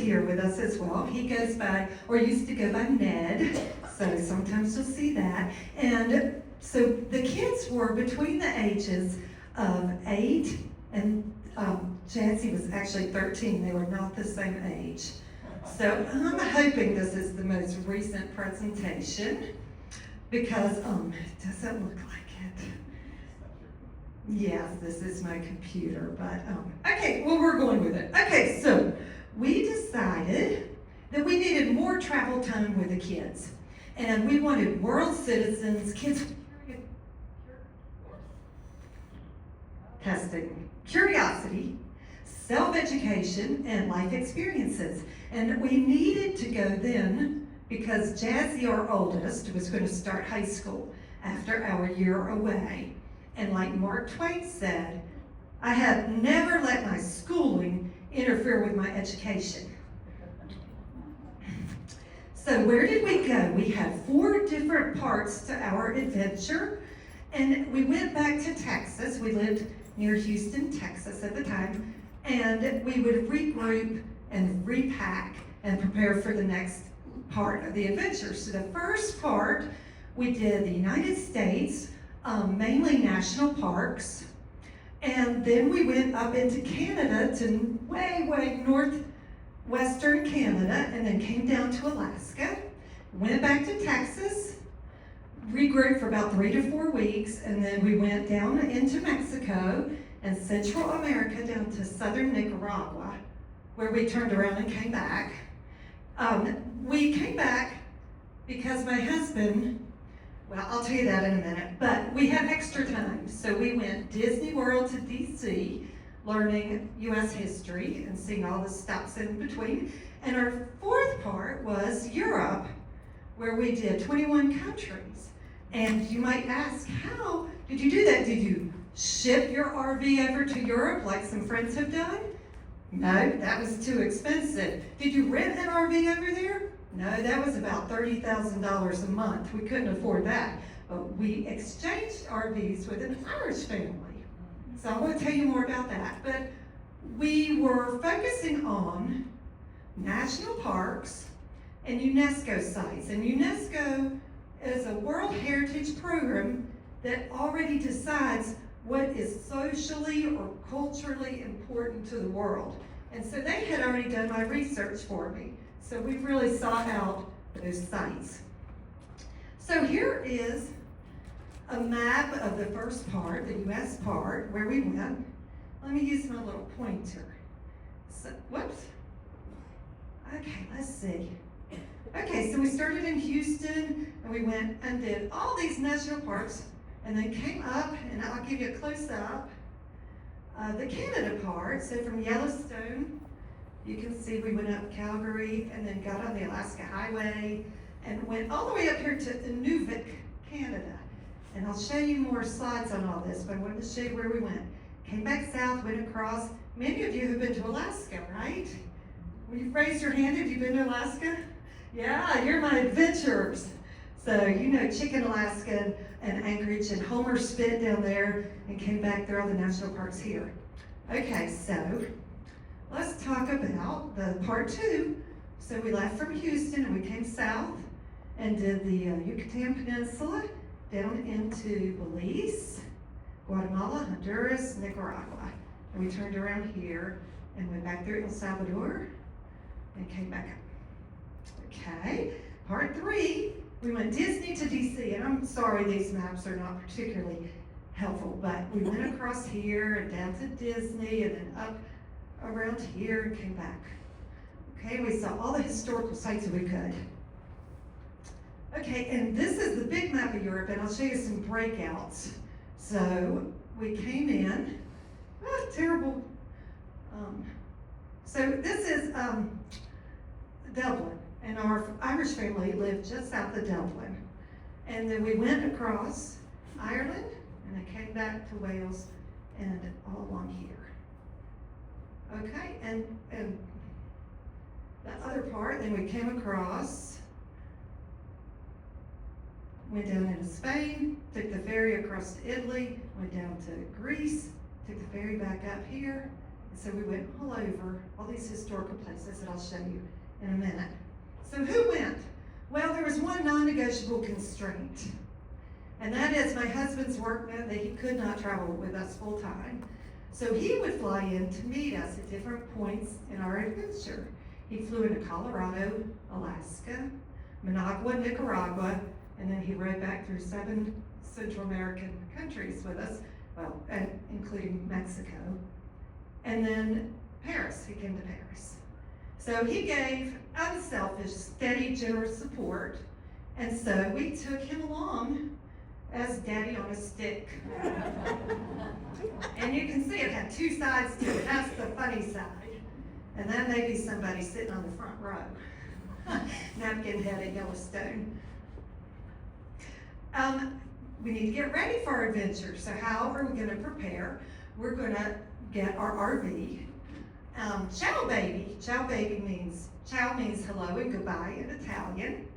here with us as well. He goes by, or used to go by Ned, so sometimes you'll see that. And so the kids were between the ages of 8 and Jazzy was actually 13. They were not the same age. So I'm hoping this is the most recent presentation because it doesn't look like it. Yes, this is my computer, but okay, well, we're going with it. Okay, so we decided that we needed more travel time with the kids, and we wanted world citizens, kids testing, curiosity, self-education, and life experiences. And we needed to go then because Jazzy, our oldest, was going to start high school after our year away. And like Mark Twain said, I have never let my schooling interfere with my education. So where did we go? We had 4 different parts to our adventure. And we went back to Texas. We lived near Houston, Texas at the time. And we would regroup and repack and prepare for the next part of the adventure. So the first part, we did the United States, mainly national parks. And then we went up into Canada to way northwestern Canada, and then came down to Alaska, went back to Texas, regrouped for about 3 to 4 weeks, and then we went down into Mexico and Central America down to southern Nicaragua, where we turned around and came back. We came back because my husband, well, I'll tell you that in a minute, but we had extra time. So we went Disney World to DC, learning U.S. history and seeing all the stops in between. And our 4th part was Europe, where we did 21 countries. And you might ask, how did you do that? Did you ship your RV over to Europe like some friends have done? No, that was too expensive. Did you rent an RV over there? No, that was about $30,000 a month. We couldn't afford that. But we exchanged RVs with an Irish family. So I want to tell you more about that. But we were focusing on national parks and UNESCO sites. And UNESCO is a World Heritage Program that already decides what is socially or culturally important to the world. And so they had already done my research for me. So we really sought out those sites. So here is a map of the first part, the U.S. part, where we went. Let me use my little pointer. So, whoops. Okay, let's see. Okay, so we started in Houston, and we went and did all these national parks, and then came up, and I'll give you a close-up, the Canada part. So from Yellowstone, you can see we went up Calgary, and then got on the Alaska Highway, and went all the way up here to Inuvik, Canada. And I'll show you more slides on all this, but I wanted to show you where we went. Came back south, went across. Many of you have been to Alaska, right? Will you raise your hand if you've been to Alaska? Yeah, you're my adventurers. So you know Chicken, Alaska, and Anchorage, and Homer Spit down there, and came back through all the national parks here. Okay, so let's talk about the part 2. So we left from Houston and we came south and did the Yucatan Peninsula down into Belize, Guatemala, Honduras, Nicaragua. And we turned around here and went back through El Salvador and came back up. Okay, part 3, we went Disney to DC, and I'm sorry these maps are not particularly helpful, but we went across here and down to Disney and then up around here and came back. Okay, we saw all the historical sites that we could. Okay, and this is the big map of Europe, and I'll show you some breakouts. So we came in, terrible. So this is Dublin, and our Irish family lived just south of Dublin. And then we went across Ireland, and I came back to Wales, and all along here. Okay, and the other part, then we came across, went down into Spain, took the ferry across to Italy, went down to Greece, took the ferry back up here, And so we went all over all these historical places that I'll show you in a minute. So who went? Well, there was one non-negotiable constraint, and that is my husband's work meant that he could not travel with us full time. So he would fly in to meet us at different points in our adventure. He flew into Colorado, Alaska, Managua, Nicaragua, and then he rode back through 7 Central American countries with us, well, including Mexico. And then Paris, he came to Paris. So he gave unselfish, steady, generous support, and so we took him along as daddy on a stick. And you can see it had 2 sides to it. That's the funny side. And that may be somebody sitting on the front row. Napkin head at Yellowstone. We need to get ready for our adventure. So how are we going to prepare? We're going to get our RV. Ciao baby. Ciao baby means, ciao means hello and goodbye in Italian.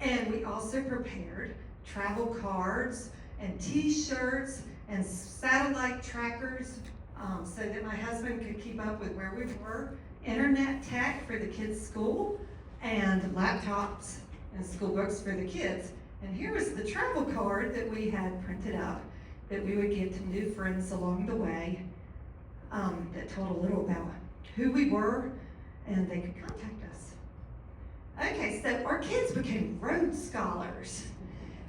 And we also prepared travel cards and t-shirts and satellite trackers so that my husband could keep up with where we were, internet tech for the kids' school, and laptops and school books for the kids. And here was the travel card that we had printed up that we would give to new friends along the way that told a little about who we were, and they could contact us. Okay, so our kids became road scholars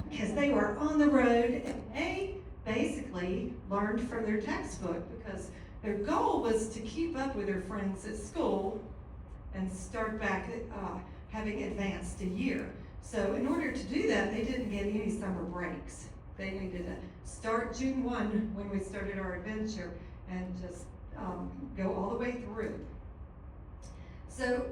because they were on the road, and they basically learned from their textbook because their goal was to keep up with their friends at school and start back having advanced a year. So in order to do that, they didn't get any summer breaks. They needed to start June 1 when we started our adventure and just go all the way through. So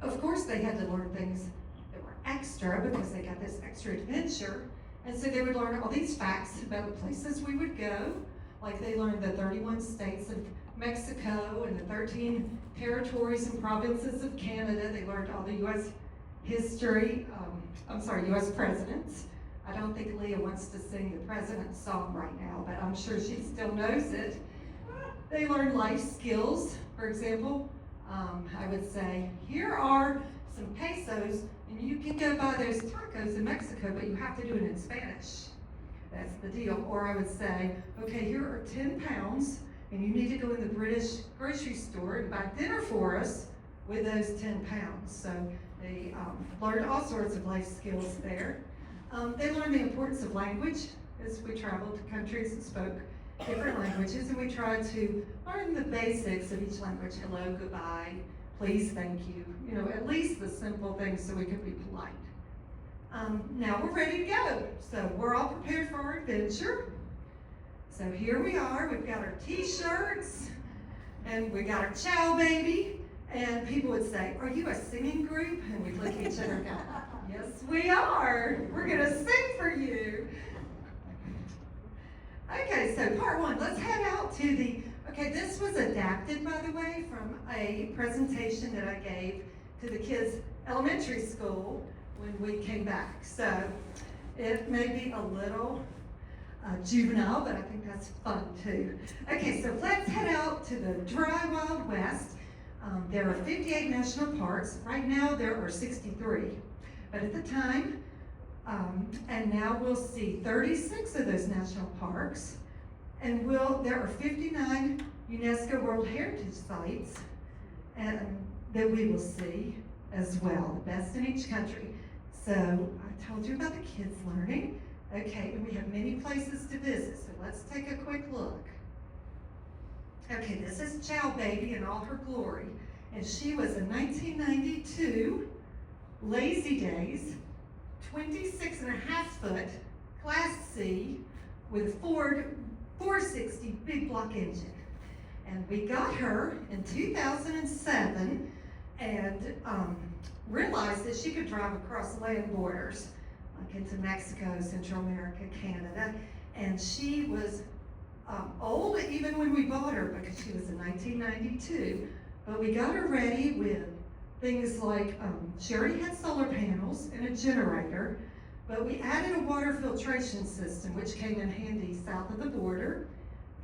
of course they had to learn things that were extra because they got this extra adventure. And so they would learn all these facts about the places we would go. Like they learned the 31 states of Mexico and the 13 territories and provinces of Canada. They learned all the U.S. history, U.S. presidents. I don't think Leah wants to sing the president's song right now, but I'm sure she still knows it. They learned life skills. For example, I would say, here are some pesos, and you can go buy those tacos in Mexico, but you have to do it in Spanish. That's the deal. Or I would say, okay, here are 10 pounds, and you need to go in the British grocery store and buy dinner for us with those 10 pounds. So they learned all sorts of life skills there. They learned the importance of language as we traveled to countries that spoke different languages, and we tried to learn the basics of each language. Hello, goodbye, please, thank you. You know, at least the simple things so we could be polite. Now we're ready to go. So we're all prepared for our adventure. So here we are. We've got our t-shirts, and we got our ciao baby. And people would say, are you a singing group? And we'd look at each other and go, yes, we are. We're going to sing for you. Okay, so part 1, let's head out to this was adapted, by the way, from a presentation that I gave to the kids' elementary school when we came back. So it may be a little juvenile, but I think that's fun too. Okay, so let's head out to the dry Wild West. There are 58 national parks. Right now there are 63, but at the time, and now we'll see 36 of those national parks, and there are 59 UNESCO World Heritage Sites that we will see as well, the best in each country. So I told you about the kids learning. Okay, and we have many places to visit, so let's take a quick look. Okay, this is Ciao Baby in all her glory, and she was a 1992 Lazy Days 26.5-foot Class C with a Ford 460 big block engine. And we got her in 2007 and realized that she could drive across land borders, like into Mexico, Central America, Canada. And she was old even when we bought her because she was in 1992. But we got her ready with things like, she already had solar panels and a generator, but we added a water filtration system, which came in handy south of the border.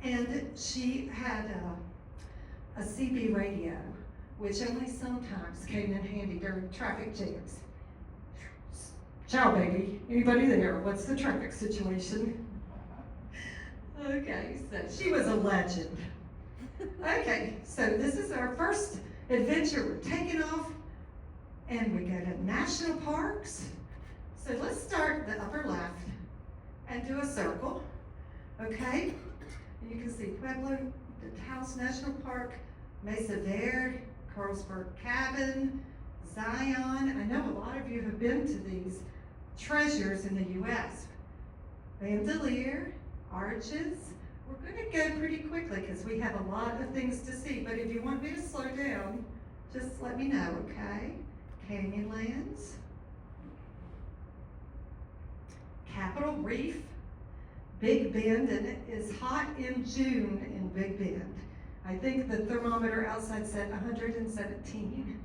And she had a CB radio, which only sometimes came in handy during traffic jams. Ciao, baby. Anybody there? What's the traffic situation? Okay, so she was a legend. Okay, so this is our first adventure. We're taking off and we go to national parks. So let's start the upper left and do a circle. Okay? And you can see Pueblo, the Taos National Park, Mesa Verde, Carlsberg Cabin, Zion. I know a lot of you have been to these treasures in the U.S. Bandelier, Arches. We're going to go pretty quickly because we have a lot of things to see, but if you want me to slow down, just let me know, okay? Canyonlands, Capitol Reef, Big Bend, and it is hot in June in Big Bend. I think the thermometer outside said 117,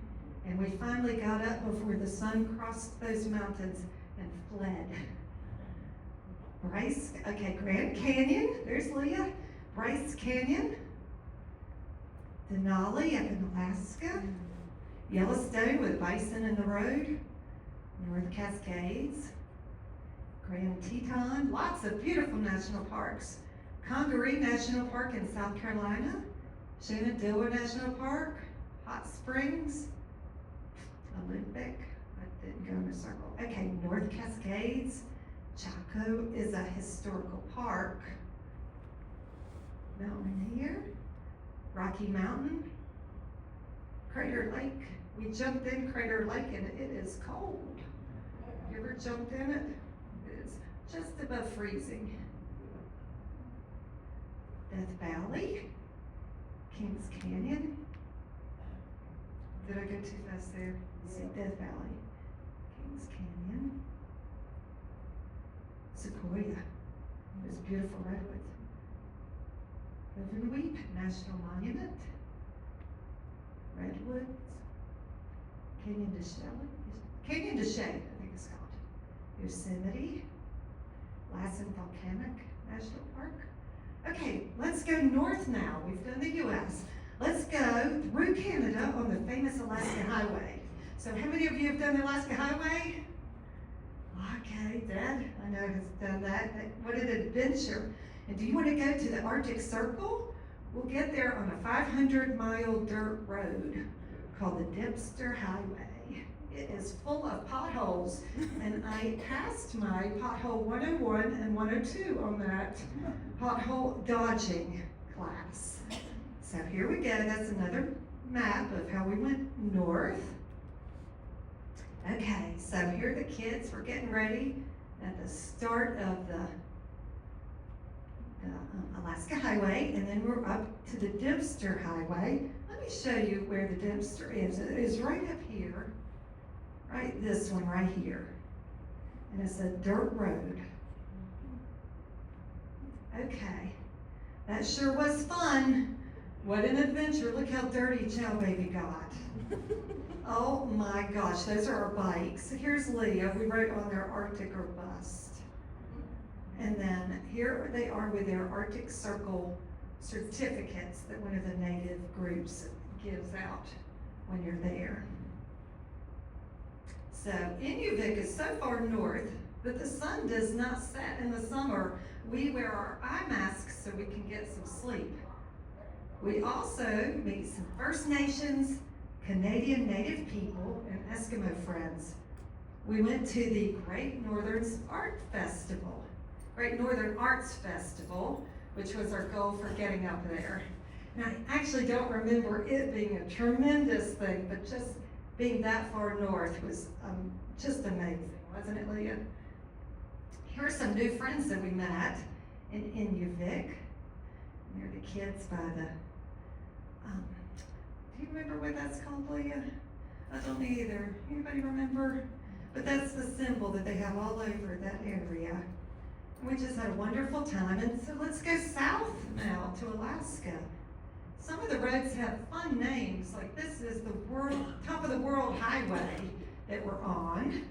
and we finally got up before the sun crossed those mountains and fled. Bryce, okay, Grand Canyon, there's Leah. Bryce Canyon, Denali up in Alaska, Yellowstone with bison in the road, North Cascades, Grand Teton, lots of beautiful national parks. Congaree National Park in South Carolina, Shenandoah National Park, Hot Springs, Olympic, I didn't go in a circle. Okay, North Cascades, Chaco is a historical park. Mount Rainier, Rocky Mountain, Crater Lake. We jumped in Crater Lake and it is cold. You ever jumped in it? It is just above freezing. Death Valley, Kings Canyon. Did I go too fast there? Let's see, Death Valley, Kings Canyon. Sequoia, there's beautiful redwoods. Rivenweep National Monument, Redwoods, Canyon de Chelly, I think it's called. Yosemite, Lassen Volcanic National Park. Okay, let's go north now. We've done the U.S. Let's go through Canada on the famous Alaska Highway. So how many of you have done the Alaska Highway? Okay, Dad, I know has done that. What an adventure. And do you want to go to the Arctic Circle? We'll get there on a 500-mile dirt road called the Dipster Highway. It is full of potholes, and I passed my pothole 101 and 102 on that pothole dodging class. So here we go. That's another map of how we went north. Okay, so here are the kids. We're getting ready at the start of the Alaska Highway, and then we're up to the Dipster Highway. Let me show you where the Dipster is. It is right up here, right this one right here. And it's a dirt road. Okay, that sure was fun. What an adventure. Look how dirty Chow Baby got. Oh my gosh, those are our bikes. Here's Leah. We rode on their Arctic or Bust. And then here they are with their Arctic Circle certificates that one of the native groups gives out when you're there. So Inuvik is so far north that the sun does not set in the summer. We wear our eye masks so we can get some sleep. We also meet some First Nations, Canadian Native people, and Eskimo friends. We went to the Great Northern Arts Festival, which was our goal for getting up there. And I actually don't remember it being a tremendous thing, but just being that far north was just amazing, wasn't it, Leah? Here are some new friends that we met in Inuvik. They're the kids by the, do you remember what that's called, Leah? I don't either. Anybody remember? But that's the symbol that they have all over that area. We just had a wonderful time, and so let's go south now to Alaska. Some of the roads have fun names, like this is the top of the world highway that we're on.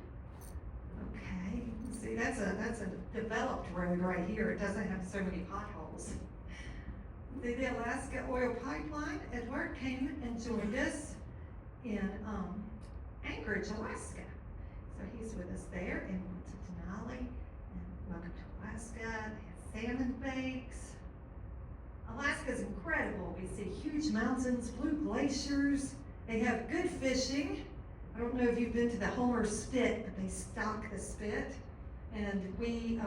Okay, see that's a developed road right here. It doesn't have so many potholes. the Alaska oil pipeline. Edward came and joined us in Anchorage, Alaska. So he's with us there, and went to Denali, and welcome to Alaska. They have salmon bakes. Alaska's incredible. We see huge mountains, blue glaciers. They have good fishing. I don't know if you've been to the Homer Spit, but they stock the spit. And we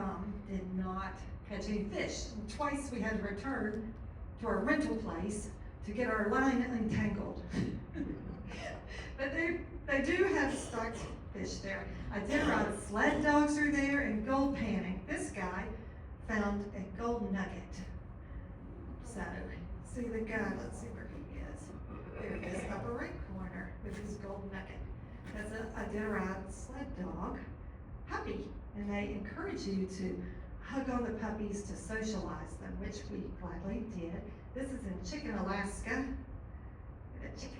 did not catch any fish. And twice we had to return to our rental place to get our line untangled. But they do have stocked fish there. Iditarod sled dogs are there, and gold panning. This guy found a gold nugget. So, see the guy, let's see where he is. There he is, upper right corner with his gold nugget. That's an Iditarod sled dog puppy, and they encourage you to hug on the puppies to socialize them, which we gladly did. This is in Chicken, Alaska. Look at chicken.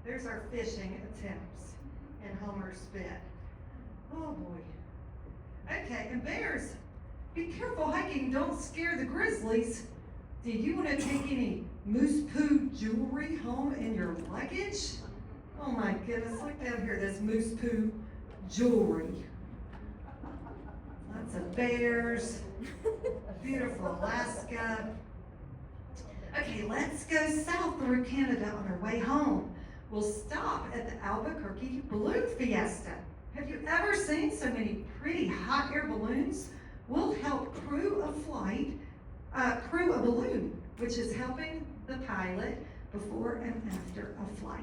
There's our fishing attempts in Homer Spit. Oh boy. Okay, and bears, be careful hiking, don't scare the grizzlies. Do you want to take any moose poo jewelry home in your luggage? Oh my goodness, look down here, this moose poo jewelry. Lots of bears, beautiful Alaska. Okay, let's go south through Canada on our way home. We'll stop at the Albuquerque Balloon Fiesta. Have you ever seen so many pretty hot air balloons? We'll help crew a balloon, which is helping the pilot before and after a flight.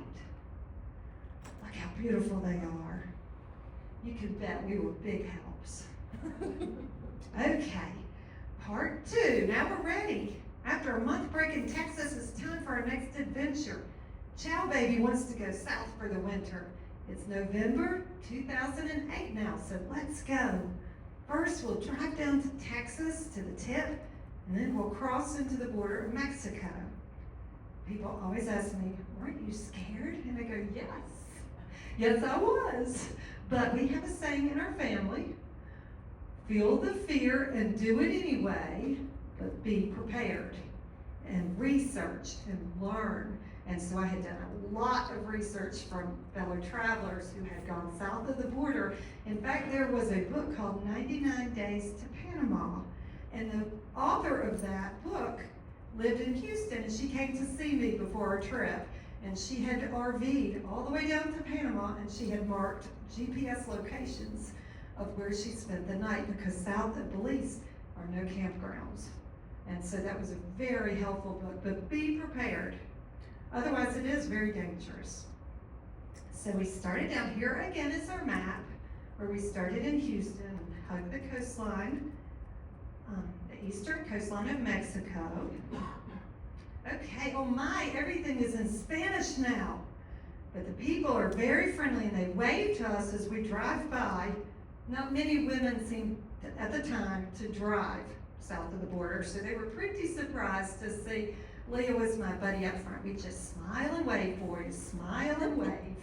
Look how beautiful they are. You can bet we were big helps. Okay, part 2. Now we're ready. After a month break in Texas, it's time for our next adventure. Chow Baby wants to go south for the winter. It's November 2008 now, so let's go. First, we'll drive down to Texas to the tip, and then we'll cross into the border of Mexico. People always ask me, weren't you scared? And I go, yes. Yes, I was. But we have a saying in our family, feel the fear and do it anyway, but be prepared and research and learn. And so I had done a lot of research from fellow travelers who had gone south of the border. In fact, there was a book called 99 Days to Panama. And the author of that book lived in Houston, and she came to see me before our trip. And she had RV'd all the way down to Panama, and she had marked GPS locations of where she spent the night, because south of Belize are no campgrounds. And so that was a very helpful book, but be prepared. Otherwise, it is very dangerous. So we started down here. Again is our map, where we started in Houston and hugged the coastline, the eastern coastline of Mexico. Okay, oh my, everything is in Spanish now. But the people are very friendly, and they wave to us as we drive by. Not many women seemed, at the time, to drive south of the border, so they were pretty surprised to see Leah was my buddy up front. We just smile and wave for you, smile and wave.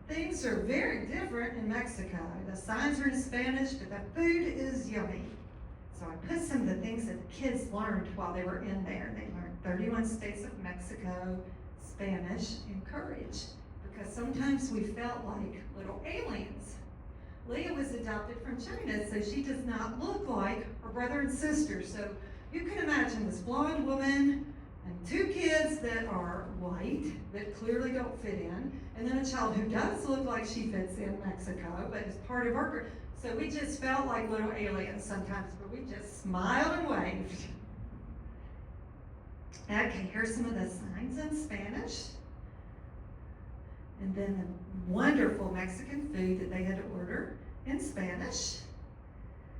Things are very different in Mexico. The signs are in Spanish, but the food is yummy. So I put some of the things that the kids learned while they were in there. They learned 31 states of Mexico, Spanish, and courage, because sometimes we felt like little aliens. Leah was adopted from China, so she does not look like her brother and sister. So you can imagine this blonde woman and 2 kids that are white, that clearly don't fit in, and then a child who does look like she fits in Mexico, but is part of our group. So we just felt like little aliens sometimes, but we just smiled and waved. Okay, here's some of the signs in Spanish. And then the wonderful Mexican food that they had to order in Spanish.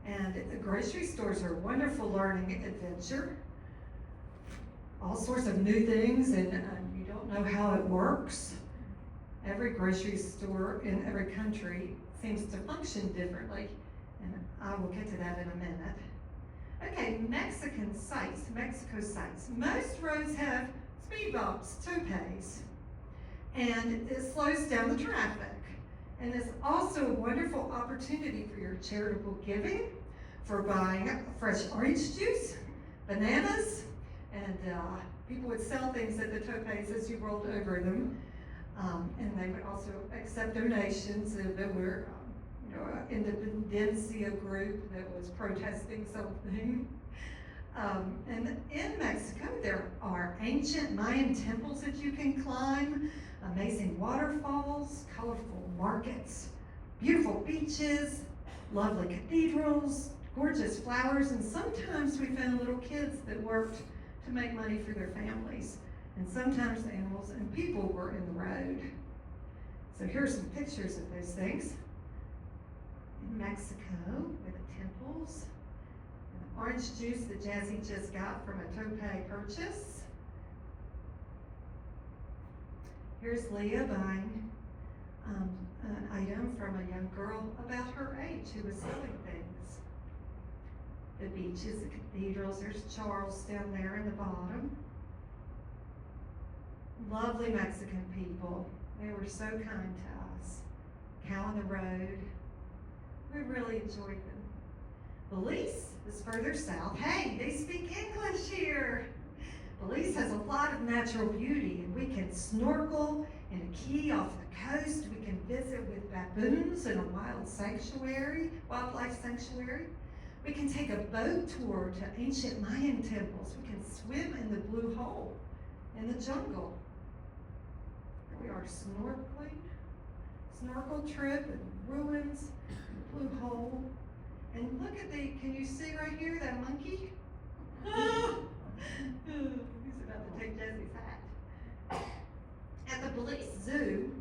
And the grocery stores are a wonderful learning adventure. All sorts of new things, and you don't know how it works. Every grocery store in every country seems to function differently, and I will get to that in a minute. Okay, Mexican sites, Mexico sites. Most roads have speed bumps, topes, and it slows down the traffic. And it's also a wonderful opportunity for your charitable giving, for buying fresh orange juice, bananas, And people would sell things at the topes as you rolled over them. And they would also accept donations if there were, an independencia group that was protesting something. And in Mexico, there are ancient Mayan temples that you can climb, amazing waterfalls, colorful markets, beautiful beaches, lovely cathedrals, gorgeous flowers, and sometimes we found little kids that worked to make money for their families. And sometimes animals and people were in the road. So here are some pictures of those things. In Mexico, with the temples, and the orange juice that Jazzy just got from a tope purchase. Here's Leah buying an item from a young girl about her age who was selling things. The beaches, the cathedrals, there's Charles down there in the bottom. Lovely Mexican people. They were so kind to us. Cow on the road. We really enjoyed them. Belize is further south. Hey, they speak English here. Belize has a lot of natural beauty, and we can snorkel in a key off the coast. We can visit with baboons in a wildlife sanctuary. We can take a boat tour to ancient Mayan temples. We can swim in the blue hole in the jungle. Here we are snorkeling. Snorkel trip and ruins, blue hole. And look at can you see right here, that monkey? He's about to take Jesse's hat. At the Belize Zoo,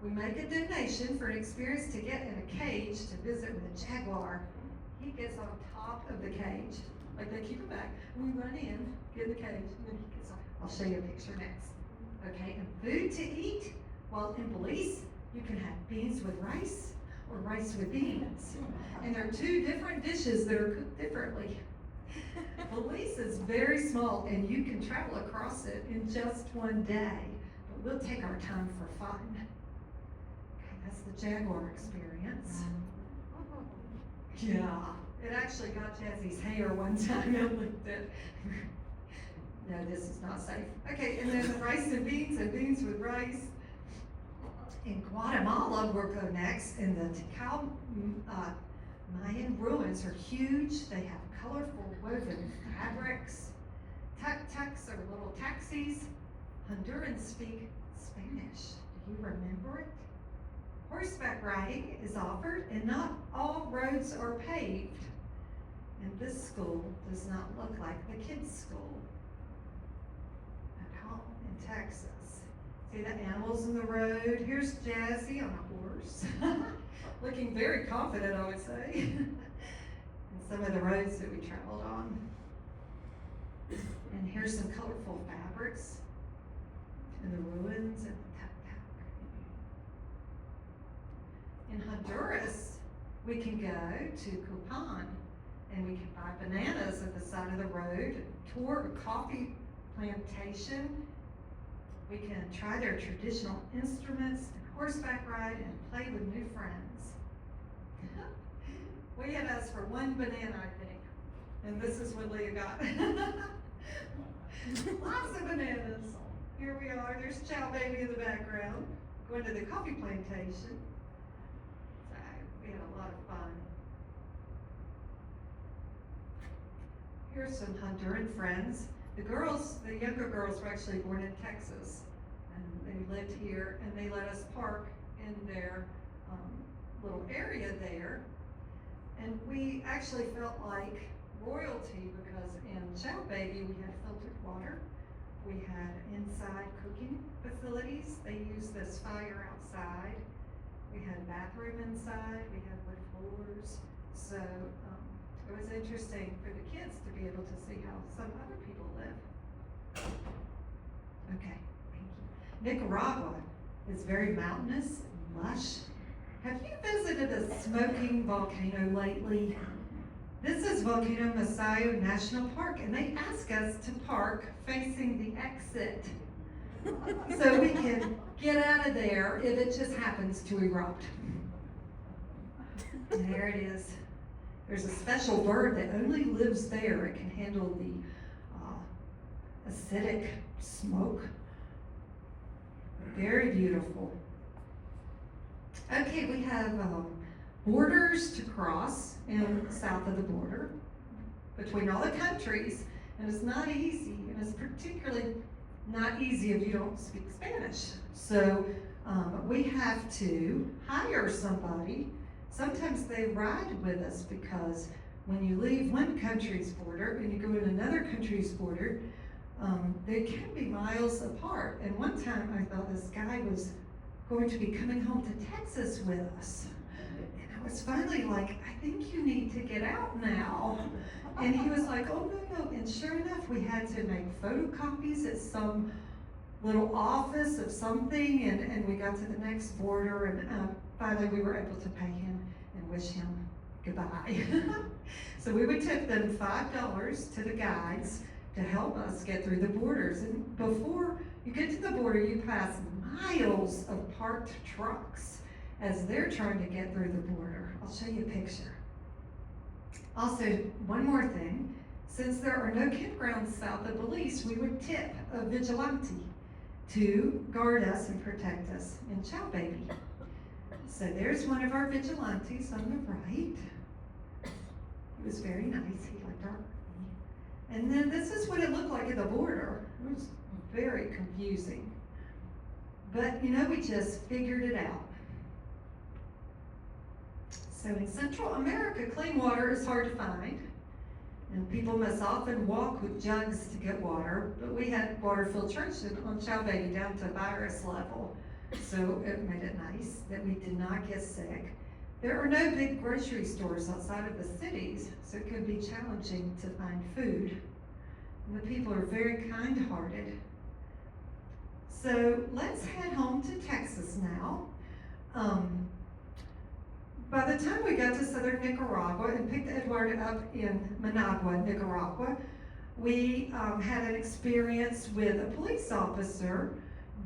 we make a donation for an experience to get in a cage to visit with a jaguar. He gets on top of the cage, like they keep him back. We run in, get in the cage, and then he gets on. I'll show you a picture next. Okay, and food to eat. Well, in Belize, you can have beans with rice or rice with beans. And there are two different dishes that are cooked differently. Belize is very small, and you can travel across it in just one day. But we'll take our time for fun. Okay, that's the jaguar experience. Yeah, it actually got Jazzy's hair one time. I looked at. No, this is not safe. Okay, and then the rice and beans with rice. In Guatemala, we'll go next, and the Tikal Mayan ruins are huge. They have colorful woven fabrics. Tuk-tuks are little taxis. Hondurans speak Spanish. Do you remember it? Horseback riding is offered, and not all roads are paved. And this school does not look like the kids' school at home in Texas. See the animals in the road? Here's Jazzy on a horse. Looking very confident, I would say. And some of the roads that we traveled on. And here's some colorful fabrics. And the ruins and the tuk-tuk. In Honduras, we can go to Copan, and we can buy bananas at the side of the road, tour a coffee plantation. We can try their traditional instruments and horseback ride and play with new friends. We had asked for one banana, I think, and this is what Leah got. Lots of bananas. Here we are. There's Chow Baby in the background, going to the coffee plantation. So we had a lot of fun. Here's some Honduran friends. The younger girls were actually born in Texas, and they lived here, and they let us park in their little area there. And we actually felt like royalty because in Chow Baby we had filtered water. We had inside cooking facilities. They used this fire outside. We had a bathroom inside. We had wood floors. So it was interesting for the kids to be able to see how some other people live. Okay, thank you. Nicaragua is very mountainous and lush. Have you visited a smoking volcano lately? This is Volcano Masayo National Park, and they ask us to park facing the exit so we can get out of there if it just happens to erupt. And there it is. There's a special bird that only lives there. It can handle the acidic smoke. Very beautiful. Okay, we have borders to cross in south of the border between all the countries, and it's not easy, and it's particularly not easy if you don't speak Spanish. So we have to hire somebody. Sometimes they ride with us because when you leave one country's border and you go in another country's border, they can be miles apart. And one time I thought this guy was going to be coming home to Texas with us. And I was finally like, I think you need to get out now. And he was like, oh, no. And sure enough, we had to make photocopies at some little office of something, and we got to the next border, and finally we were able to pay him and wish him goodbye. So we would tip them $5 to the guides to help us get through the borders. And before you get to the border, you pass miles of parked trucks as they're trying to get through the border. I'll show you a picture. Also, one more thing. Since there are no campgrounds south of Belize, we would tip a vigilante to guard us and protect us in Chow Baby. So there's one of our vigilantes on the right. He was very nice. He liked our army. And then this is what it looked like at the border. It was very confusing. But we just figured it out. So in Central America, clean water is hard to find. And people must often walk with jugs to get water, but we had water filtration on Chow Baby down to virus level. So it made it nice that we did not get sick. There are no big grocery stores outside of the cities, so it could be challenging to find food. And the people are very kind-hearted. So let's head home to Texas now. By the time we got to southern Nicaragua and picked Eduardo up in Managua, Nicaragua, we had an experience with a police officer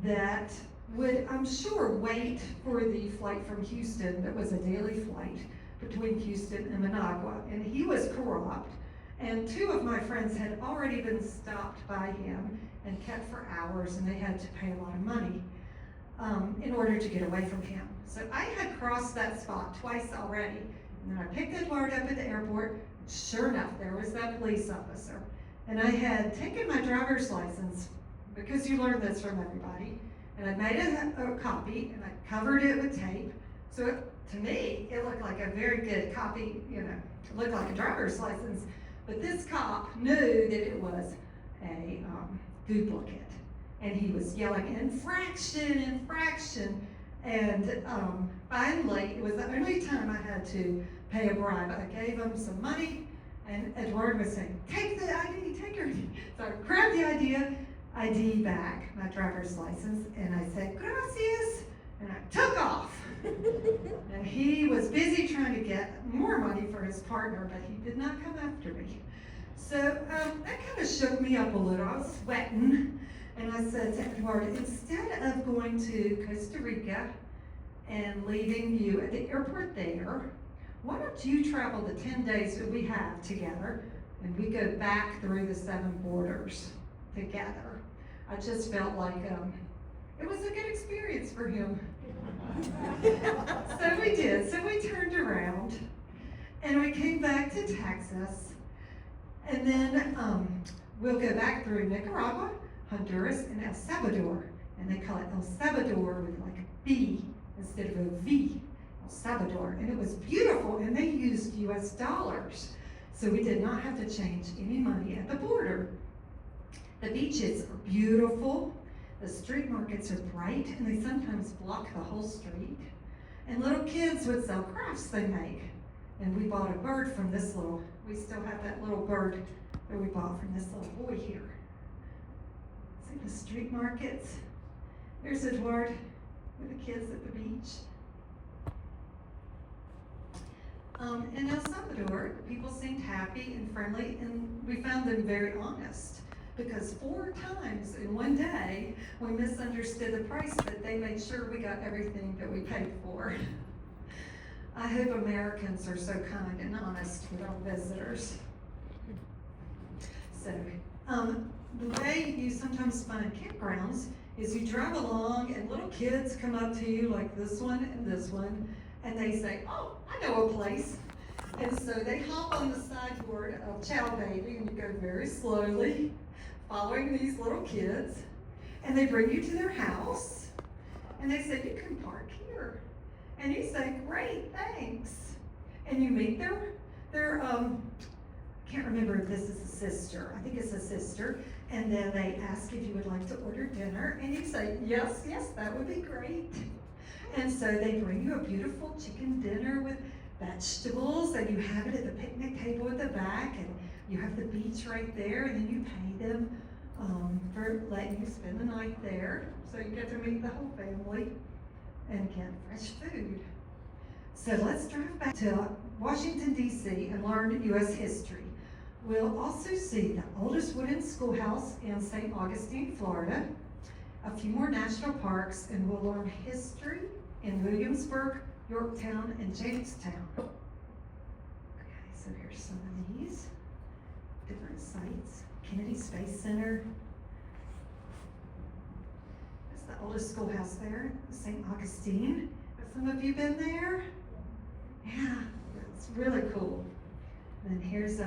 that would, I'm sure, wait for the flight from Houston. That was a daily flight between Houston and Managua, and he was corrupt. And two of my friends had already been stopped by him and kept for hours, and they had to pay a lot of money in order to get away from him. So I had crossed that spot twice already, and then I picked Eduardo up at the airport. Sure enough, there was that police officer. And I had taken my driver's license, because you learn this from everybody, and I made a copy, and I covered it with tape. So to me, it looked like a very good copy, it looked like a driver's license. But this cop knew that it was a duplicate. And he was yelling, infraction, infraction. And finally, it was the only time I had to pay a bribe. I gave him some money, and Eduardo was saying, take the ID, take your ID. So I grabbed the ID back, my driver's license, and I said, gracias, and I took off. And he was busy trying to get more money for his partner, but he did not come after me. So that kind of shook me up a little. I was sweating. And I said to Eduardo, instead of going to Costa Rica and leaving you at the airport there, why don't you travel the 10 days that we have together, and we go back through the 7 borders together. I just felt like it was a good experience for him. So we did. So we turned around, and we came back to Texas, and then we'll go back through Nicaragua, Honduras, and El Salvador. And they call it El Salvador with like a B instead of a V, El Salvador. And it was beautiful, and they used US dollars. So we did not have to change any money at the border. The beaches are beautiful. The street markets are bright, and they sometimes block the whole street. And little kids would sell crafts they make. And we bought a bird from this we still have that little bird that we bought from this little boy here. See the street markets? There's Eduardo with the kids at the beach. In El Salvador, the people seemed happy and friendly, and we found them very honest, because 4 times in one day, we misunderstood the price, but they made sure we got everything that we paid for. I hope Americans are so kind and honest with our visitors. So, the way you sometimes find campgrounds is you drive along and little kids come up to you like this one, and they say, oh, I know a place. And so they hop on the sideboard of Chow Baby, and you go very slowly, following these little kids, and they bring you to their house, and they say, you can park here. And you say, great, thanks. And you meet their I can't remember if this is a sister. I think it's a sister. And then they ask if you would like to order dinner, and you say, yes, that would be great. And so they bring you a beautiful chicken dinner with vegetables, and you have it at the picnic table at the back, and you have the beach right there, and then you pay them for letting you spend the night there. So you get to meet the whole family and get fresh food. So let's drive back to Washington, D.C. and learn U.S. history. We'll also see the oldest wooden schoolhouse in St. Augustine, Florida, a few more national parks, and we'll learn history in Williamsburg, Yorktown, and Jamestown. Okay, so here's some of these different sites. Kennedy Space Center. That's the oldest schoolhouse there, St. Augustine. Have some of you been there? Yeah, it's really cool. And then here's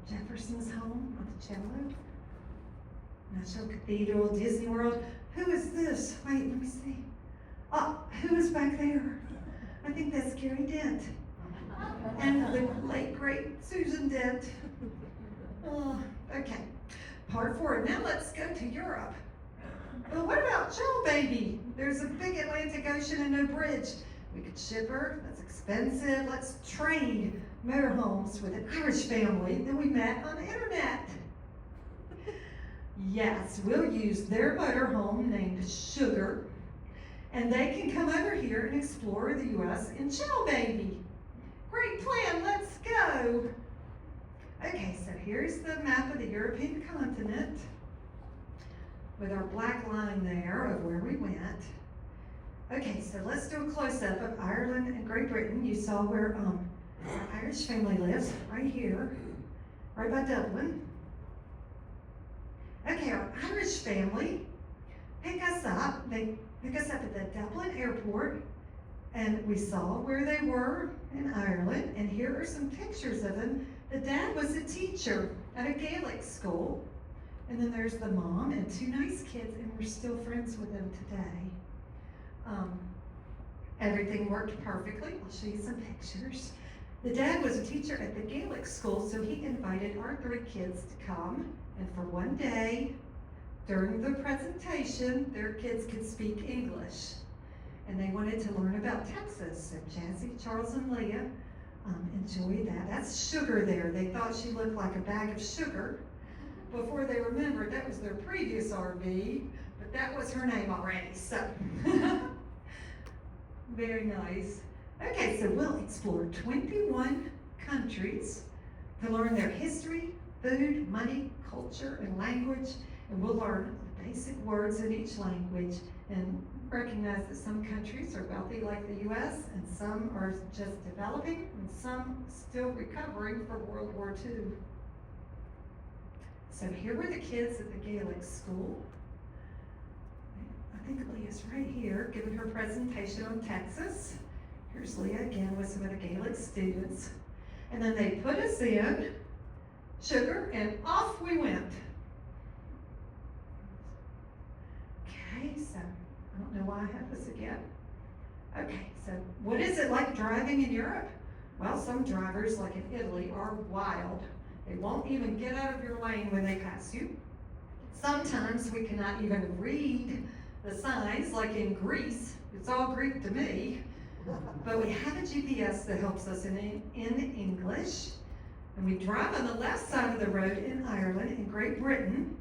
Jefferson's home with the cello. National Cathedral, Disney World. Who is this? Wait, let me see. Oh, who is back there? I think that's Gary Dent. And the late, great Susan Dent. Oh, okay. Part 4. Now let's go to Europe. Well, what about Chow Baby? There's a big Atlantic Ocean and no bridge. We could ship her. That's expensive. Let's trade motorhomes with an Irish family that we met on the internet. Yes, we'll use their motorhome named Sugar, and they can come over here and explore the U.S. in Chow Baby. Great plan, let's go. Okay, so here's the map of the European continent with our black line there of where we went. Okay, so let's do a close-up of Ireland and Great Britain. You saw where our Irish family lives, right here, right by Dublin. Okay, our Irish family pick us up. They pick us up at the Dublin airport, and we saw where they were in Ireland, and here are some pictures of them. The dad was a teacher at a Gaelic school, and then there's the mom and 2 nice kids, and we're still friends with them today. Everything worked perfectly. I'll show you some pictures. The dad was a teacher at the Gaelic school, so he invited our 3 kids to come, and for one day during the presentation, their kids could speak English, and they wanted to learn about Texas. So Jazzy, Charles, and Leah enjoyed that. That's Sugar there. They thought she looked like a bag of sugar before they remembered that was their previous RV, but that was her name already, so very nice. Okay, so we'll explore 21 countries to learn their history, food, money, culture, and language, and we'll learn the basic words in each language and recognize that some countries are wealthy like the U.S. and some are just developing and some still recovering from World War II. So here were the kids at the Gaelic school. I think Leah's right here giving her presentation on Texas. Here's Leah again with some of the Gaelic students. And then they put us in Sugar, and off we went. Okay, so I don't know why I have this again. Okay, so what is it like driving in Europe? Well, some drivers, like in Italy, are wild. They won't even get out of your lane when they pass you. Sometimes we cannot even read the signs, like in Greece. It's all Greek to me. But we have a GPS that helps us in English. And we drive on the left side of the road in Ireland and Great Britain,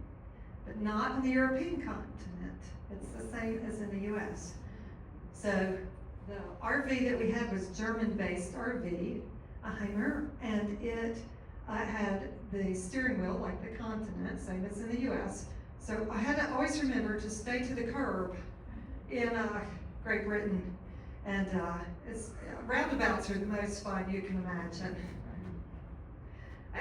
but not in the European continent. It's the same as in the US. So the RV that we had was German-based RV, a Heimer, and it had the steering wheel like the continent, same as in the US. So I had to always remember to stay to the curb in Great Britain. And roundabouts are the most fun you can imagine.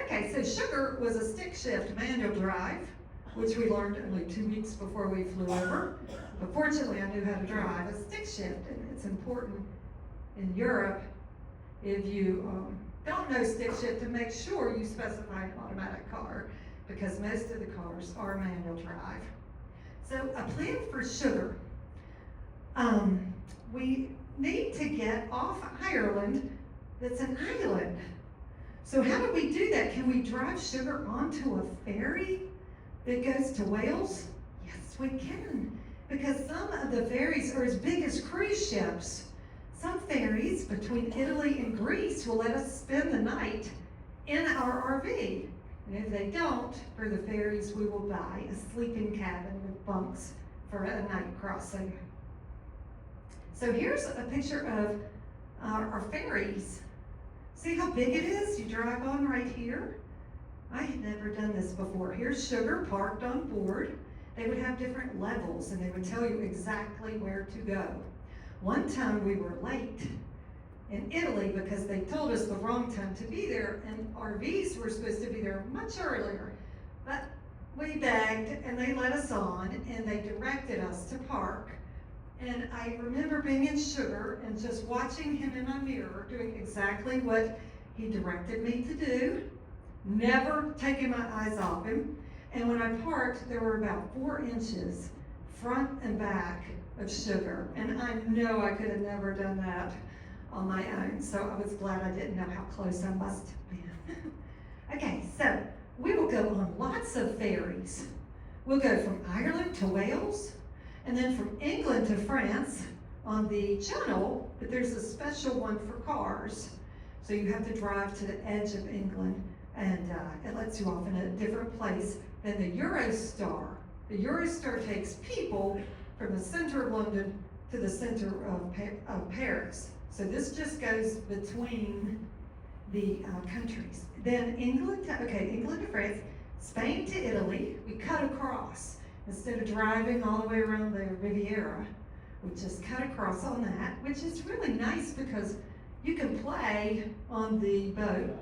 Okay, so Sugar was a stick shift manual drive. which we learned only 2 weeks before we flew over. But fortunately, I knew how to drive a stick shift, and it's important in Europe if you don't know stick shift to make sure you specify an automatic car, because most of the cars are manual drive. So a plan for sugar. We need to get off Ireland. That's an island. So how do we do that? Can we drive sugar onto a ferry that goes to Wales? Yes, we can. Because some of the ferries are as big as cruise ships. Some ferries between Italy and Greece will let us spend the night in our RV. And if they don't, for the ferries, we will buy a sleeping cabin with bunks for a night crossing. So here's a picture of our ferries. See how big it is? You drive on right here. I had never done this before. Here's sugar parked on board. They would have different levels, and they would tell you exactly where to go. One time we were late in Italy because they told us the wrong time to be there, and RVs were supposed to be there much earlier. But we begged, and they let us on, and they directed us to park. And I remember being in Sugar and just watching him in my mirror doing exactly what he directed me to do, never taking my eyes off him. And when I parked, there were about 4 inches front and back of sugar. And I know I could have never done that on my own. So I was glad I didn't know how close I must have been. Okay, so we will go on lots of ferries. We'll go from Ireland to Wales, and then from England to France on the Channel, but there's a special one for cars. So you have to drive to the edge of England, and it lets you off in a different place than the Eurostar. The Eurostar takes people from the center of London to the center of Paris. So this just goes between the countries. Then England to France, Spain to Italy, we cut across. Instead of driving all the way around the Riviera, we just cut across on that, which is really nice because you can play on the boat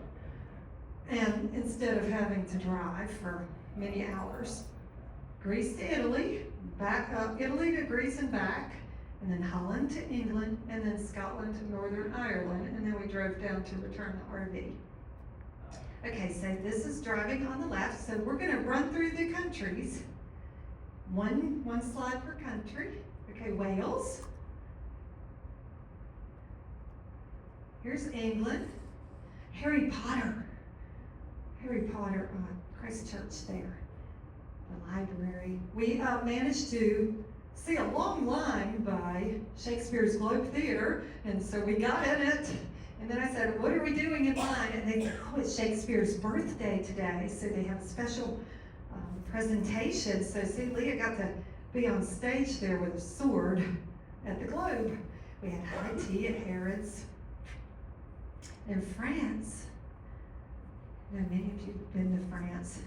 and instead of having to drive for many hours. Greece to Italy, back up Italy to Greece and back, and then Holland to England, and then Scotland to Northern Ireland, and then we drove down to return the RV. Okay, so this is driving on the left, so we're gonna run through the countries. One slide per country. Okay, Wales. Here's England. Harry Potter, Christ Church there. The library. We managed to see a long line by Shakespeare's Globe Theater, and so we got in it. And then I said, what are we doing in line? And they said, oh, it's Shakespeare's birthday today, so they have a special presentation. So see, Leah got to be on stage there with a sword at the Globe. We had high tea at Harrods. In France, I know many of you have been to France.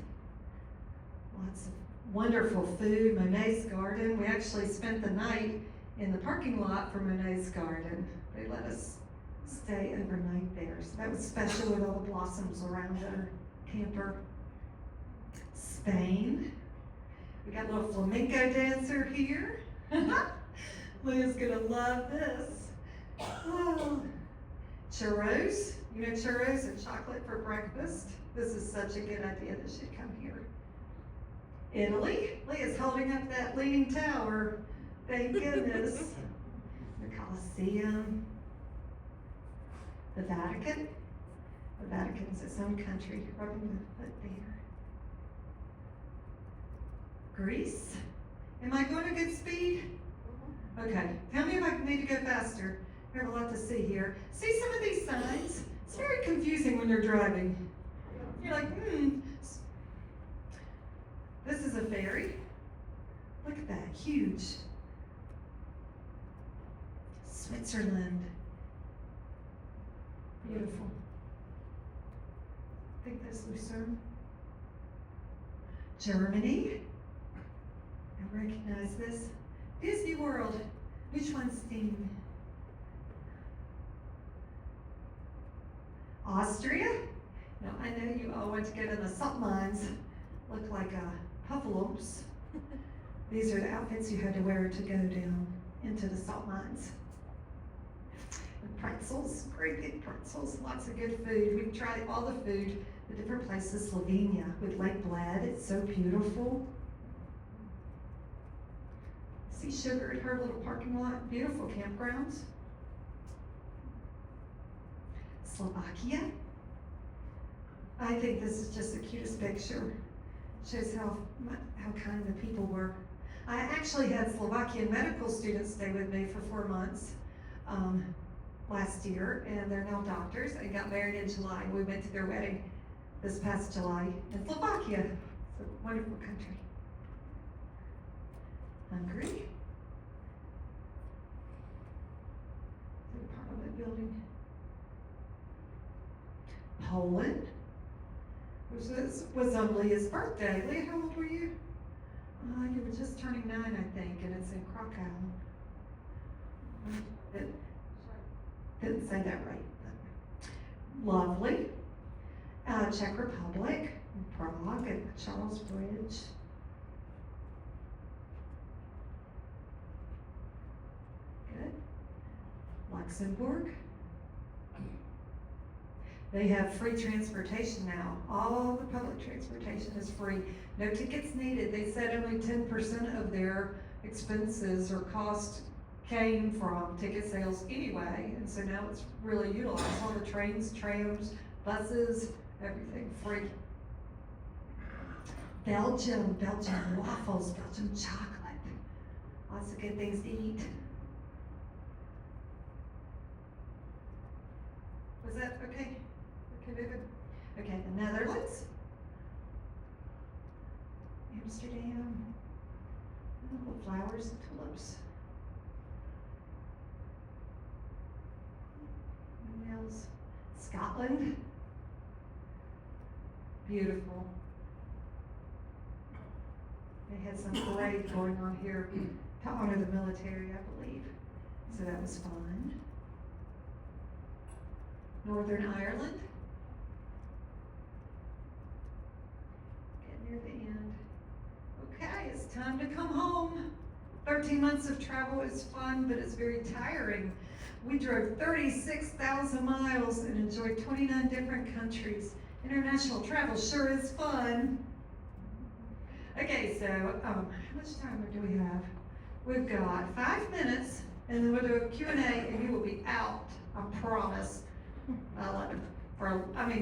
Lots of wonderful food, Monet's Garden. We actually spent the night in the parking lot for Monet's Garden. They let us stay overnight there. So that was special with all the blossoms around our camper. Spain. We got a little flamenco dancer here. Leah's gonna love this. Oh. Churros. You know churros and chocolate for breakfast? This is such a good idea. This should come here. Italy. Leah's holding up that leaning tower. Thank goodness. The Colosseum. The Vatican. The Vatican's its own country. Rubbing the foot there. Greece. Am I going at good speed? Okay. Tell me if I need to go faster. We have a lot to see here. See some of these signs? It's very confusing when you're driving. You're like, This is a ferry. Look at that, huge. Switzerland. Beautiful. I think that's Lucerne. Germany. I recognize this. Disney World. Which one's steam? Austria. Now I know you all went to go to the salt mines. Look like a puffalumps. These are the outfits you had to wear to go down into the salt mines. And pretzels, great big pretzels, lots of good food. We tried all the food, the different places. Slovenia with Lake Bled, it's so beautiful. See Sugar at her little parking lot, beautiful campgrounds. Slovakia. I think this is just the cutest picture. Shows how kind the people were. I actually had Slovakian medical students stay with me for 4 months last year, and they're now doctors and got married in July. We went to their wedding this past July in Slovakia. It's a wonderful country. Hungary. Parliament building. Poland. Was on Leah's birthday. Leah, how old were you? You were just turning 9, I think, and it's in Krakow. Didn't say that right. Lovely. Czech Republic, Prague, and Charles Bridge. Good. Luxembourg. They have free transportation now. All the public transportation is free. No tickets needed. They said only 10% of their expenses or cost came from ticket sales anyway, and so now it's really utilized. All the trains, trams, buses, everything free. Belgium waffles, Belgium chocolate. Lots of good things to eat. Was that okay? Okay, the Netherlands, Amsterdam, little flowers and tulips. Wales, Scotland, beautiful. They had some parade going on here to honor the military, I believe, so that was fun. Northern Ireland. Near the end. Okay, it's time to come home. 13 months of travel is fun, but it's very tiring. We drove 36,000 miles and enjoyed 29 different countries. International travel sure is fun. Okay, so how much time do we have? We've got 5 minutes, and then we'll do a Q&A, and you will be out, I promise.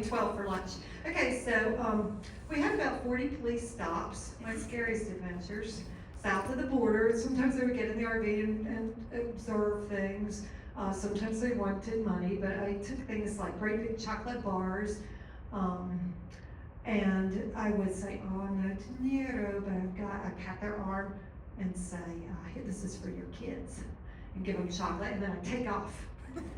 12 for lunch. Okay, so we had about 40 police stops, my scariest adventures, south of the border. Sometimes they would get in the RV and observe things. Sometimes they wanted money, but I took things like great big chocolate bars, and I would say, oh, no dinero, but I'd pat their arm and say, this is for your kids, and give them chocolate, and then I'd take off.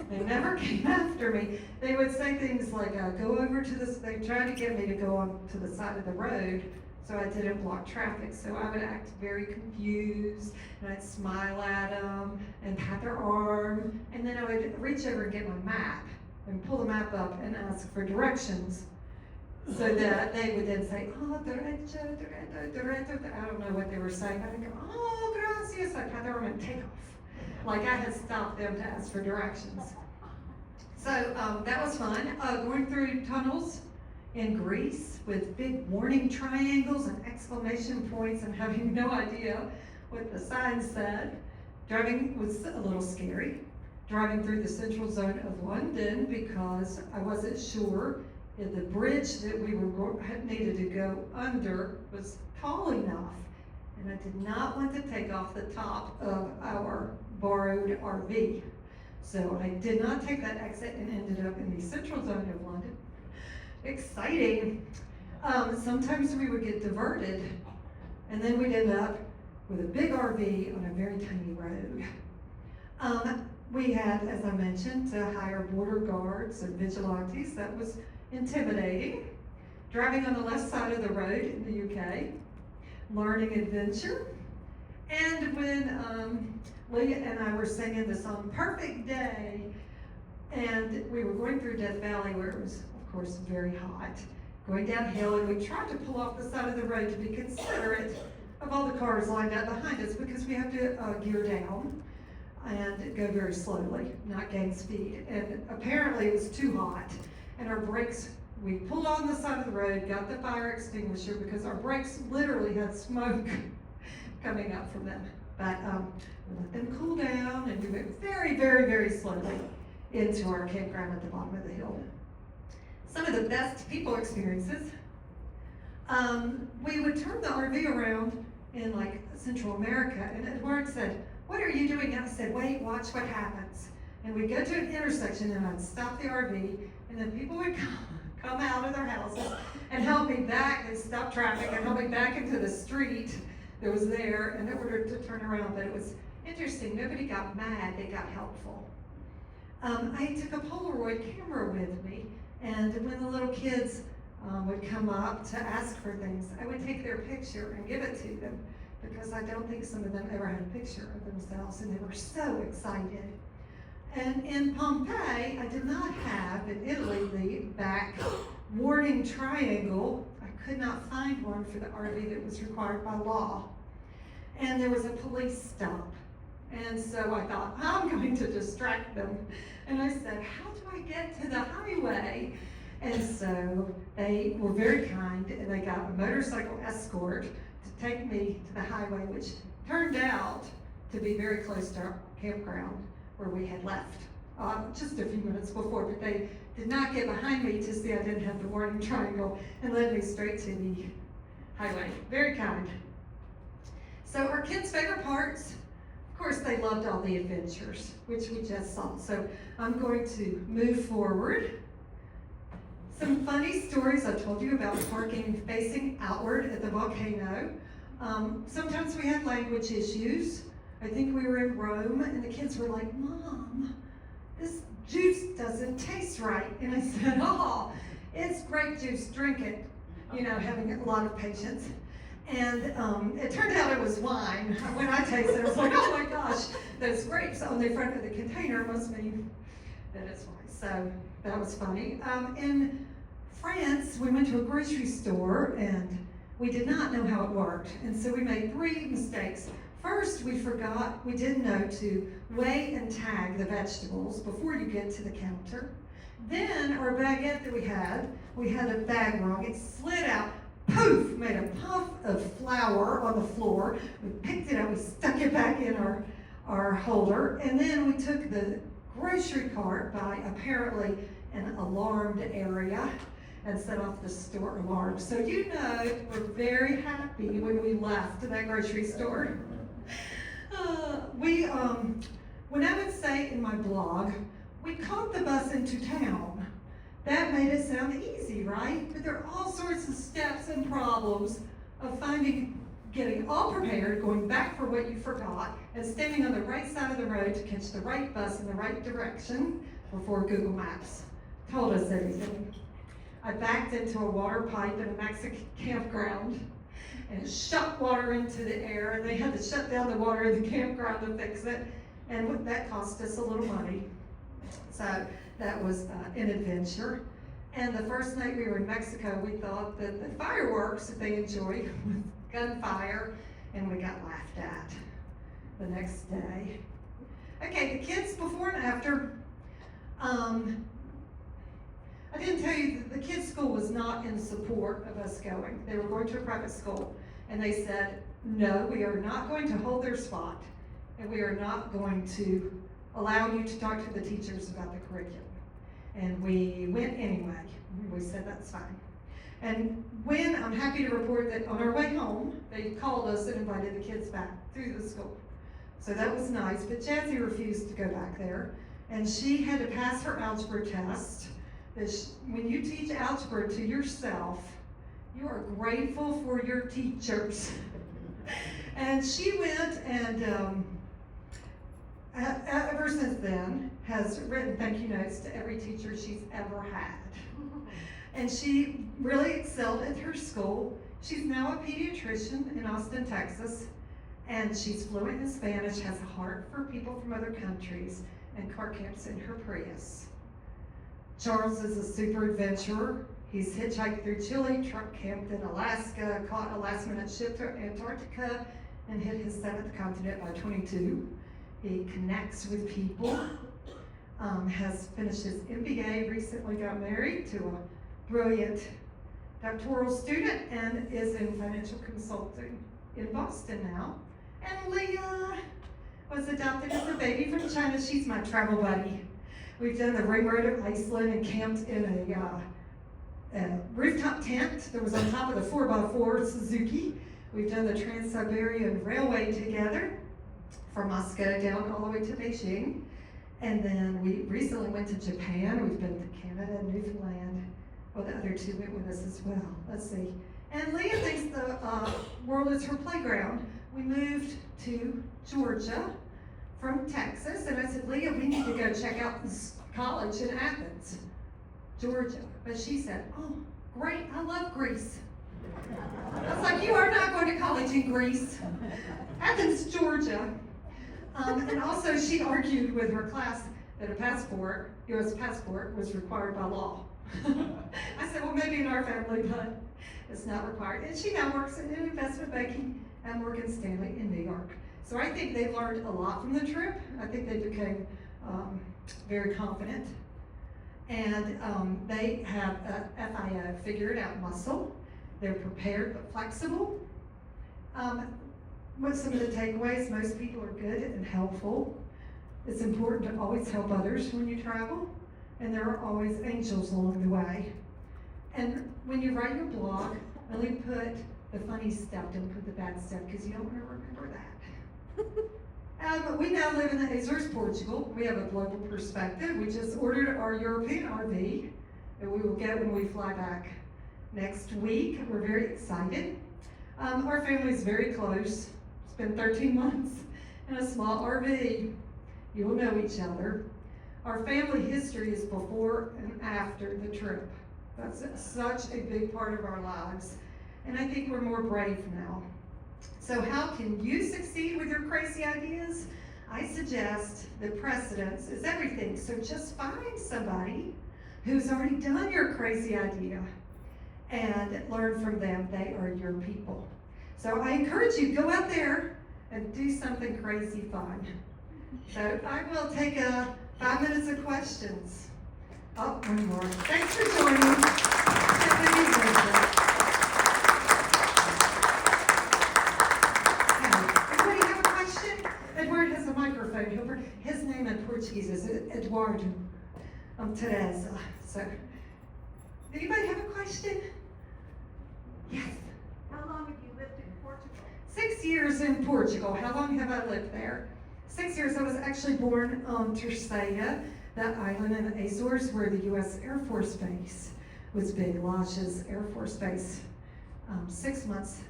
They never came after me. They would say things like, go over to this, they tried to get me to go on to the side of the road so I didn't block traffic. So I would act very confused, and I'd smile at them and pat their arm, and then I would reach over and get my map and pull the map up and ask for directions. So that they would then say, oh, derecho, derecho, I don't know what they were saying. I'd go, oh, gracias, I'd pat their arm and take off. Like I had stopped them to ask for directions. So that was fun. Going through tunnels in Greece with big warning triangles and exclamation points and having no idea what the sign said. Driving was a little scary. Driving through the central zone of London because I wasn't sure if the bridge that we needed to go under was tall enough. And I did not want to take off the top of our borrowed RV. So I did not take that exit and ended up in the central zone of London. Exciting. Sometimes we would get diverted and then we'd end up with a big RV on a very tiny road. We had, as I mentioned, to hire border guards and vigilantes. That was intimidating. Driving on the left side of the road in the UK. Learning adventure. And when Leah and I were singing the song Perfect Day, and we were going through Death Valley where it was, of course, very hot. going downhill, and we tried to pull off the side of the road to be considerate of all the cars lined up behind us because we have to gear down and go very slowly, not gain speed. And apparently it was too hot, and our brakes, we pulled on the side of the road, got the fire extinguisher because our brakes literally had smoke coming up from them. But we let them cool down, and we went very, very, very slowly into our campground at the bottom of the hill. Some of the best people experiences, we would turn the RV around in like Central America, and Edward said, "What are you doing?" I said, "Wait, watch what happens." And we'd go to an intersection, and I'd stop the RV, and then people would come out of their houses and help me back and stop traffic and help me back into the street that was there in order to turn around. But it was interesting. Nobody got mad. They got helpful. I took a Polaroid camera with me, and when the little kids would come up to ask for things, I would take their picture and give it to them because I don't think some of them ever had a picture of themselves, and they were so excited. And in Pompeii, I did not have, in Italy, the back warning triangle. I could not find one for the RV that was required by law. And there was a police stop. And so I thought, I'm going to distract them. And I said, how do I get to the highway? And so they were very kind, and they got a motorcycle escort to take me to the highway, which turned out to be very close to our campground where we had left just a few minutes before, but they did not get behind me to see I didn't have the warning triangle and led me straight to the highway. Very kind. So our kids' favorite parts, of course, they loved all the adventures, which we just saw. So I'm going to move forward. Some funny stories I told you about parking facing outward at the volcano. Sometimes we had language issues. I think we were in Rome, and the kids were like, "Mom, this juice doesn't taste right." And I said, "Oh, it's grape juice, drink it." You know, having a lot of patience. And it turned out it was wine. When I tasted it, I was like, "Oh my gosh, those grapes on the front of the container must mean that it's wine." So that was funny. In France, we went to a grocery store, and we did not know how it worked. And so we made 3 mistakes. First, we didn't know to weigh and tag the vegetables before you get to the counter. Then our baguette that we had a bag wrong. It slid out, poof, made a puff of flour on the floor. We picked it up, we stuck it back in our holder, and then we took the grocery cart by apparently an alarmed area and set off the store alarm. So you know we're very happy when we left that grocery store. When I would say in my blog, we caught the bus into town. That made it sound easy, right? But there are all sorts of steps and problems of getting all prepared, going back for what you forgot, and standing on the right side of the road to catch the right bus in the right direction before Google Maps told us everything. I backed into a water pipe in a Mexican campground, and it shot water into the air, and they had to shut down the water in the campground to fix it, and that cost us a little money. So that was an adventure. And the first night we were in Mexico, we thought that the fireworks that they enjoyed was gunfire, and we got laughed at the next day. Okay, the kids before and after. I didn't tell you that the kids' school was not in support of us going. They were going to a private school, and they said, "No, we are not going to hold their spot, and we are not going to allow you to talk to the teachers about the curriculum." And we went anyway. We said, "That's fine." And when I'm happy to report that on our way home, they called us and invited the kids back through the school. So that was nice, but Jazzy refused to go back there, and she had to pass her algebra test. When you teach algebra to yourself, you are grateful for your teachers. And she went and ever since then has written thank you notes to every teacher she's ever had. And she really excelled at her school. She's now a pediatrician in Austin, Texas, and she's fluent in Spanish, has a heart for people from other countries, and car camps in her Prius. Charles is a super adventurer. He's hitchhiked through Chile, truck camped in Alaska, caught a last-minute ship to Antarctica, and hit his 7th continent by 22. He connects with people, has finished his MBA, recently got married to a brilliant doctoral student, and is in financial consulting in Boston now. And Leah was adopted as a baby from China. She's my travel buddy. We've done the Ring Road of Iceland and camped in a rooftop tent that was on top of the 4x4 Suzuki. We've done the Trans-Siberian Railway together from Moscow down all the way to Beijing. And then we recently went to Japan. We've been to Canada and Newfoundland. Well, the other two went with us as well. Let's see. And Leah thinks the world is her playground. We moved to Georgia from Texas, and I said, Leah, we need to go check out this college in Athens, Georgia. But she said, oh, great, I love Greece. I was like, you are not going to college in Greece. Athens, Georgia. And also she argued with her class that a passport, U.S. passport, was required by law. I said, well, maybe in our family, but it's not required. And she now works in investment banking at Morgan Stanley in New York. So I think they learned a lot from the trip. I think they became very confident. And they have a FIO, figured out muscle. They're prepared but flexible. What's some of the takeaways? Most people are good and helpful. It's important to always help others when you travel. And there are always angels along the way. And when you write your blog, only put the funny stuff, don't put the bad stuff, because you don't want to remember that. We now live in the Azores, Portugal. We have a global perspective. We just ordered our European RV that we will get when we fly back next week. We're very excited. Our family is very close. It's been 13 months in a small RV. You will know each other. Our family history is before and after the trip. That's such a big part of our lives. And I think we're more brave now. So how can you succeed with your crazy ideas? I suggest that precedence is everything. So just find somebody who's already done your crazy idea and learn from them. They are your people. So I encourage you, go out there and do something crazy fun. So I will take 5 minutes of questions. Oh, one more. Thanks for joining. Anybody have a question? Edward has a microphone. His name in Portuguese is Eduardo. Teresa. So, anybody have a question? Yes. How long have you lived in Portugal? 6 years in Portugal. How long have I lived there? 6 years. I was actually born on Teresa, that island in the Azores where the U.S. Air Force Base was big. Lajes Air Force Base. 6 months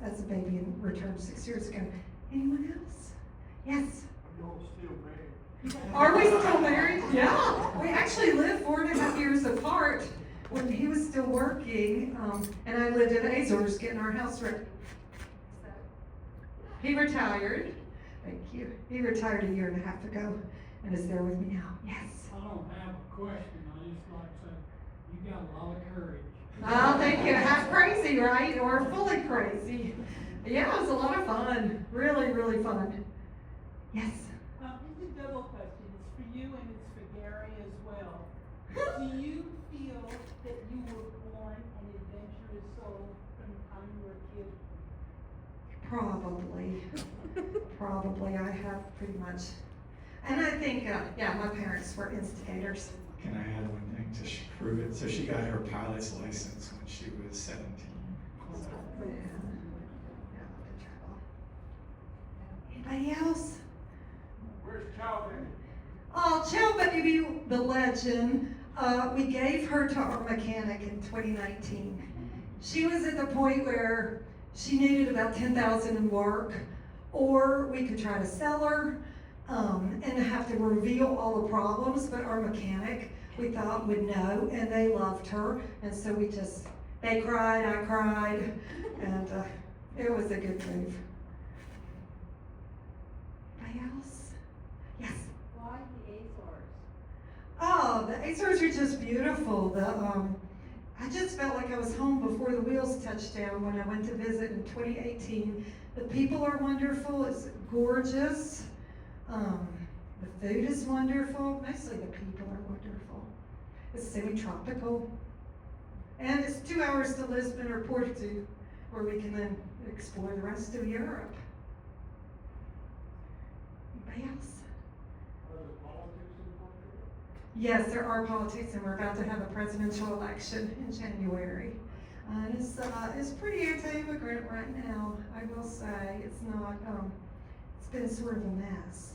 as a baby and returned 6 years ago. Anyone else? Yes. Are you all still married? Are we still married? Yeah. We actually lived 4.5 years apart when he was still working, and I lived in Azores getting our house ready. So, he retired. Thank you. He retired 1.5 years ago and is there with me now. Yes. I don't have a question. I just like to say, you got a lot of courage. Oh, thank you. Half crazy, right? Or fully crazy. Yeah, it was a lot of fun. Really, really fun. Yes. It's a double question. It's for you and it's for Gary as well. Do you feel that you were born an adventurous soul from the time you were a kid? Probably. Probably. I have pretty much. And I think, yeah, my parents were instigators. Can I add one thing to prove it? So she got her pilot's license when she was 17. Anybody else? Where's Calvin? Oh, Chell Baby, the legend. We gave her to our mechanic in 2019. She was at the point where she needed about $10,000 in work, or we could try to sell her and have to reveal all the problems, but our mechanic, we thought, would know, and they loved her, and so they cried, I cried, and it was a good move. Anybody else? Yes? Why the Azores? Oh, the Azores are just beautiful. I just felt like I was home before the wheels touched down when I went to visit in 2018. The people are wonderful, it's gorgeous. The food is wonderful, mostly the people are wonderful. It's semi-tropical. And it's 2 hours to Lisbon or Porto, where we can then explore the rest of Europe. Anybody else? Yes, there are politics, and we're about to have a presidential election in January. And it's pretty anti-immigrant right now, I will say. It's not, it's been sort of a mess.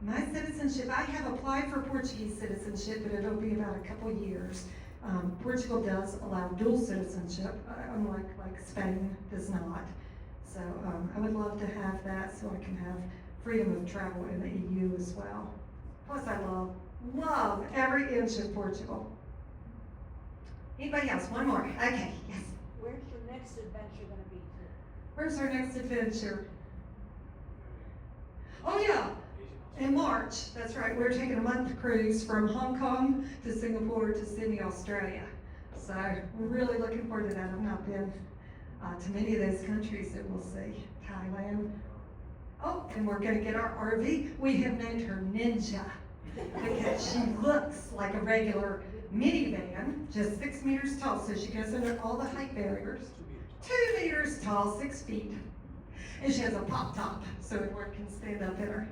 My citizenship, I have applied for Portuguese citizenship, but it'll be about a couple years. Portugal does allow dual citizenship, unlike Spain does not. So I would love to have that so I can have freedom of travel in the EU as well. Plus I love every inch of Portugal. Anybody else? One more. Okay, yes. Where's your next adventure gonna be to? Where's our next adventure? Oh yeah, in March. That's right. We're taking a month cruise from Hong Kong to Singapore to Sydney, Australia. So we're really looking forward to that. I've not been to many of those countries that we'll see. Thailand. Oh, and we're going to get our RV. We have named her Ninja because she looks like a regular minivan, just 6 meters tall. So she goes under all the height barriers. 2 meters tall, 6 feet. And she has a pop top, so everyone can stand up in her.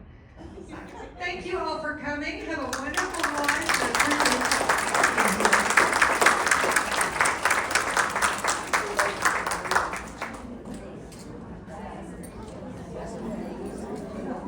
So, thank you all for coming. Have a wonderful lunch.